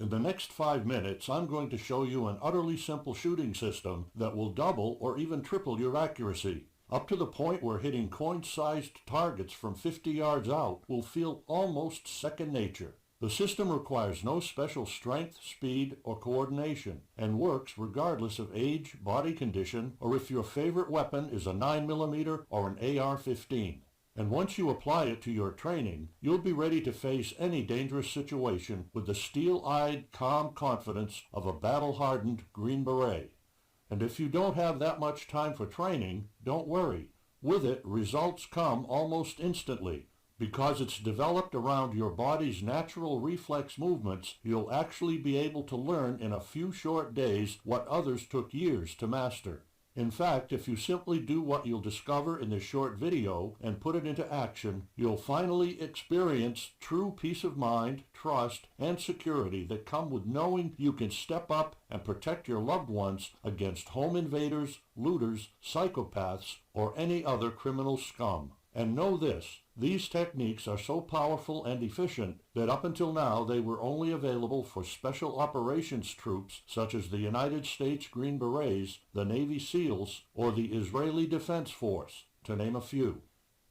In the next 5 minutes, I'm going to show you an utterly simple shooting system that will double or even triple your accuracy, up to the point where hitting coin-sized targets from 50 yards out will feel almost second nature. The system requires no special strength, speed, or coordination, and works regardless of age, body condition, or if your favorite weapon is a 9mm or an AR-15. And once you apply it to your training, you'll be ready to face any dangerous situation with the steel-eyed, calm confidence of a battle-hardened Green Beret. And if you don't have that much time for training, don't worry. With it, results come almost instantly. Because it's developed around your body's natural reflex movements, you'll actually be able to learn in a few short days what others took years to master. In fact, if you simply do what you'll discover in this short video and put it into action, you'll finally experience true peace of mind, trust, and security that come with knowing you can step up and protect your loved ones against home invaders, looters, psychopaths, or any other criminal scum. And know this, these techniques are so powerful and efficient that up until now they were only available for special operations troops such as the United States Green Berets, the Navy SEALs, or the Israeli Defense Force, to name a few.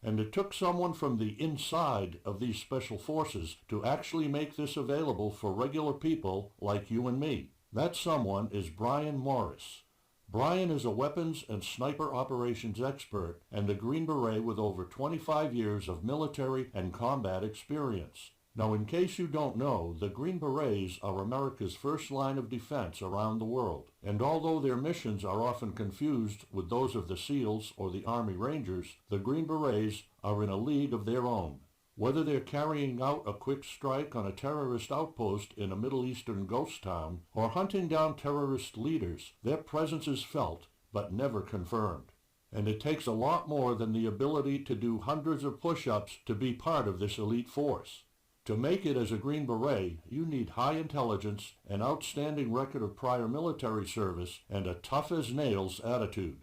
And it took someone from the inside of these special forces to actually make this available for regular people like you and me. That someone is Brian Morris. Brian is a weapons and sniper operations expert and a Green Beret with over 25 years of military and combat experience. Now, in case you don't know, the Green Berets are America's first line of defense around the world, and although their missions are often confused with those of the SEALs or the Army Rangers, the Green Berets are in a league of their own. Whether they're carrying out a quick strike on a terrorist outpost in a Middle Eastern ghost town or hunting down terrorist leaders, their presence is felt, but never confirmed. And it takes a lot more than the ability to do hundreds of push-ups to be part of this elite force. To make it as a Green Beret, you need high intelligence, an outstanding record of prior military service, and a tough-as-nails attitude.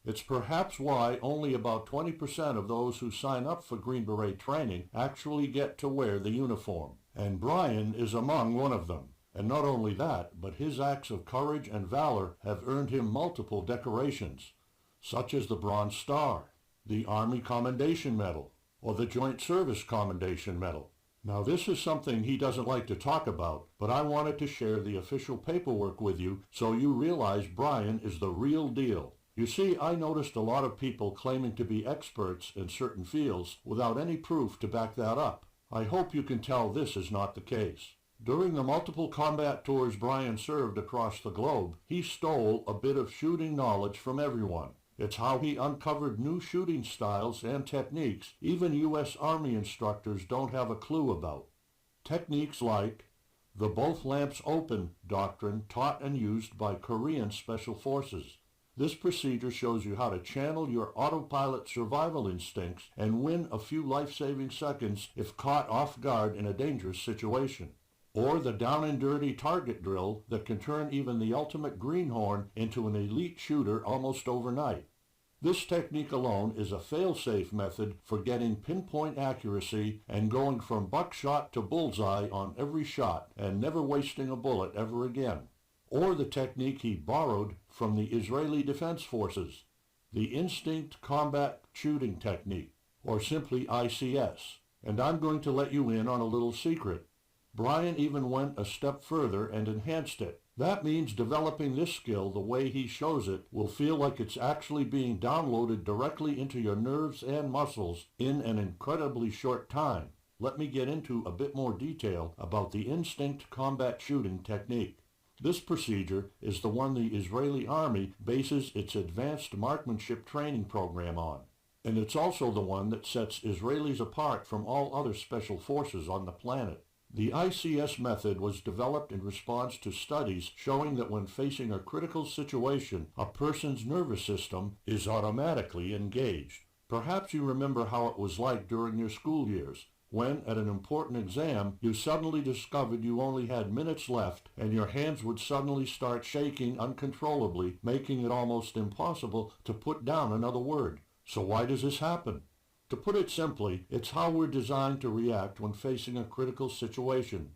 It's perhaps why only about 20% of those who sign up for Green Beret training actually get to wear the uniform. And Brian is among one of them. And not only that, but his acts of courage and valor have earned him multiple decorations, such as the Bronze Star, the Army Commendation Medal, or the Joint Service Commendation Medal. Now, this is something he doesn't like to talk about, but I wanted to share the official paperwork with you so you realize Brian is the real deal. You see, I noticed a lot of people claiming to be experts in certain fields without any proof to back that up. I hope you can tell this is not the case. During the multiple combat tours Brian served across the globe, he stole a bit of shooting knowledge from everyone. It's how he uncovered new shooting styles and techniques even U.S. Army instructors don't have a clue about. Techniques like the both lamps open doctrine taught and used by Korean Special Forces. This procedure shows you how to channel your autopilot survival instincts and win a few life-saving seconds if caught off guard in a dangerous situation. Or the down and dirty target drill that can turn even the ultimate greenhorn into an elite shooter almost overnight. This technique alone is a fail-safe method for getting pinpoint accuracy and going from buckshot to bullseye on every shot and never wasting a bullet ever again. Or the technique he borrowed from the Israeli Defense Forces, the Instinct Combat Shooting Technique, or simply ICS. And I'm going to let you in on a little secret. Brian even went a step further and enhanced it. That means developing this skill the way he shows it will feel like it's actually being downloaded directly into your nerves and muscles in an incredibly short time. Let me get into a bit more detail about the Instinct Combat Shooting Technique. This procedure is the one the Israeli Army bases its advanced marksmanship training program on. And it's also the one that sets Israelis apart from all other special forces on the planet. The ICS method was developed in response to studies showing that when facing a critical situation, a person's nervous system is automatically engaged. Perhaps you remember how it was like during your school years, when at an important exam you suddenly discovered you only had minutes left and your hands would suddenly start shaking uncontrollably, making it almost impossible to put down another word. So why does this happen? To put it simply, it's how we're designed to react when facing a critical situation.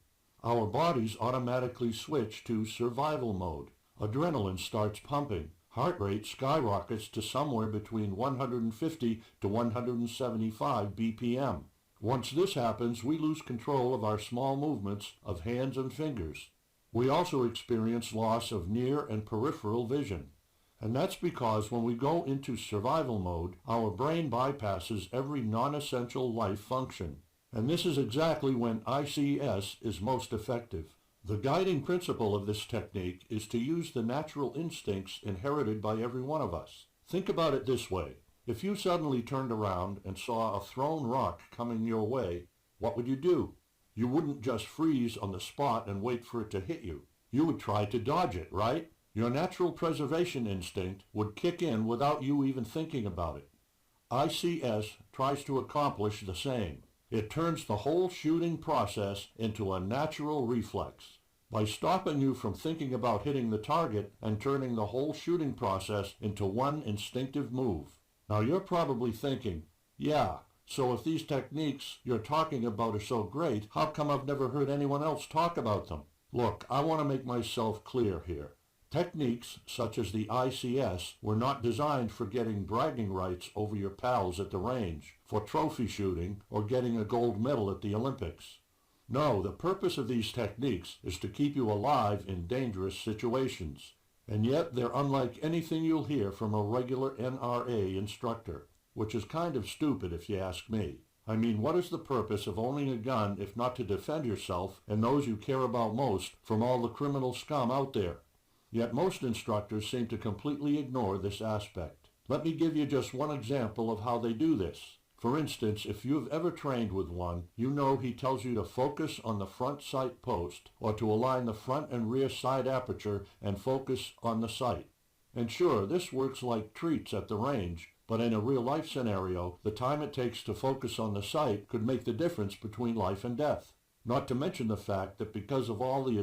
Our bodies automatically switch to survival mode. Adrenaline starts pumping. Heart rate skyrockets to somewhere between 150 to 175 BPM. Once this happens, we lose control of our small movements of hands and fingers. We also experience loss of near and peripheral vision. And that's because when we go into survival mode, our brain bypasses every non-essential life function. And this is exactly when ICS is most effective. The guiding principle of this technique is to use the natural instincts inherited by every one of us. Think about it this way. If you suddenly turned around and saw a thrown rock coming your way, what would you do? You wouldn't just freeze on the spot and wait for it to hit you. You would try to dodge it, right? Your natural preservation instinct would kick in without you even thinking about it. ICS tries to accomplish the same. It turns the whole shooting process into a natural reflex. By stopping you from thinking about hitting the target and turning the whole shooting process into one instinctive move. Now you're probably thinking, yeah, so if these techniques you're talking about are so great, how come I've never heard anyone else talk about them? Look, I want to make myself clear here. Techniques such as the ICS were not designed for getting bragging rights over your pals at the range, for trophy shooting, or getting a gold medal at the Olympics. No, the purpose of these techniques is to keep you alive in dangerous situations. And yet they're unlike anything you'll hear from a regular NRA instructor, which is kind of stupid if you ask me. I mean, what is the purpose of owning a gun if not to defend yourself and those you care about most from all the criminal scum out there? Yet most instructors seem to completely ignore this aspect. Let me give you just one example of how they do this. For instance, if you've ever trained with one, you know he tells you to focus on the front sight post, or to align the front and rear side aperture and focus on the sight. And sure, this works like treats at the range, but in a real-life scenario, the time it takes to focus on the sight could make the difference between life and death. Not to mention the fact that because of all the